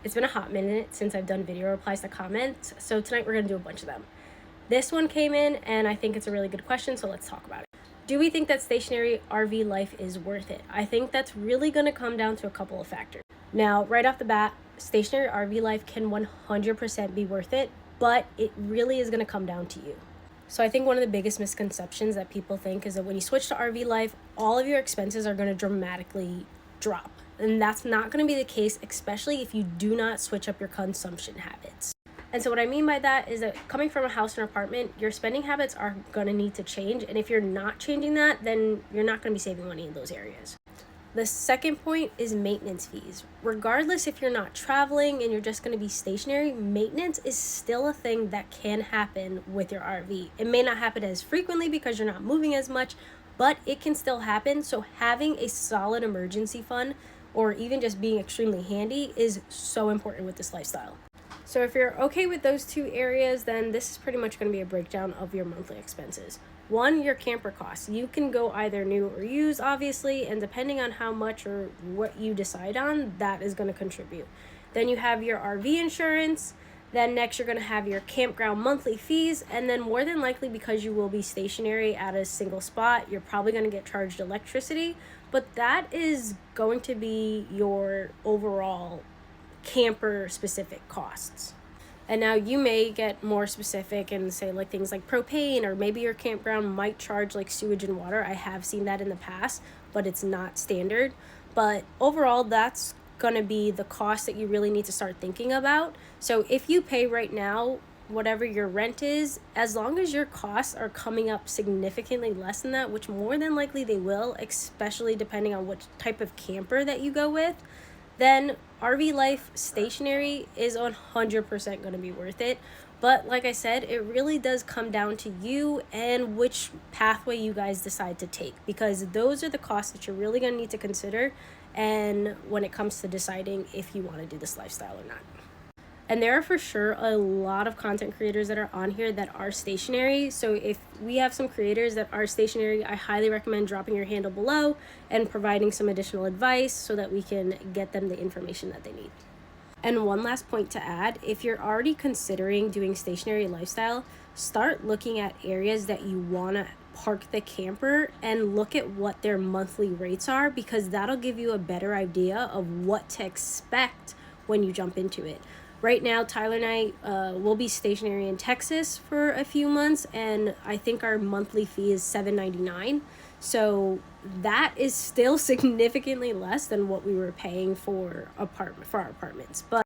It's been a hot minute since I've done video replies to comments, so tonight we're going to do a bunch of them. This one came in, and I think it's a really good question, so let's talk about it. Do we think that stationary RV life is worth it? I think that's really going to come down to a couple of factors. Now, right off the bat, stationary RV life can 100% be worth it, but it really is going to come down to you. So I think one of the biggest misconceptions that people think is that when you switch to RV life, all of your expenses are going to dramatically drop. And that's not going to be the case, especially if you do not switch up your consumption habits. And so what I mean by that is that coming from a house or apartment, your spending habits are going to need to change. And if you're not changing that, then you're not going to be saving money in those areas. The second point is maintenance fees. Regardless if you're not traveling and you're just going to be stationary, maintenance is still a thing that can happen with your RV. It may not happen as frequently because you're not moving as much, but it can still happen. So having a solid emergency fund or even just being extremely handy is so important with this lifestyle. So if you're okay with those two areas, then this is pretty much going to be a breakdown of your monthly expenses. One, your camper costs. You can go either new or used, obviously, and depending on how much or what you decide on, that is going to contribute. Then you have your RV insurance. Then next you're going to have your campground monthly fees, and then more than likely, because you will be stationary at a single spot, you're probably going to get charged electricity, but that is going to be your overall camper specific costs. And now you may get more specific and say like things like propane, or maybe your campground might charge like sewage and water. I have seen that in the past, but it's not standard. But overall, that's going to be the cost that you really need to start thinking about. So if you pay right now whatever your rent is, as long as your costs are coming up significantly less than that, which more than likely they will, especially depending on what type of camper that you go with, then RV life stationary is 100% going to be worth it. But like I said, it really does come down to you and which pathway you guys decide to take, because those are the costs that you're really going to need to consider and when it comes to deciding if you want to do this lifestyle or not. And there are for sure a lot of content creators that are on here that are stationary. So if we have some creators that are stationary, I highly recommend dropping your handle below and providing some additional advice so that we can get them the information that they need. And one last point to add, if you're already considering doing stationary lifestyle, start looking at areas that you want to park the camper and look at what their monthly rates are, because that'll give you a better idea of what to expect when you jump into it. Right now, Tyler and I will be stationary in Texas for a few months, and I think our monthly fee is $7.99. So that is still significantly less than what we were paying for our apartments. But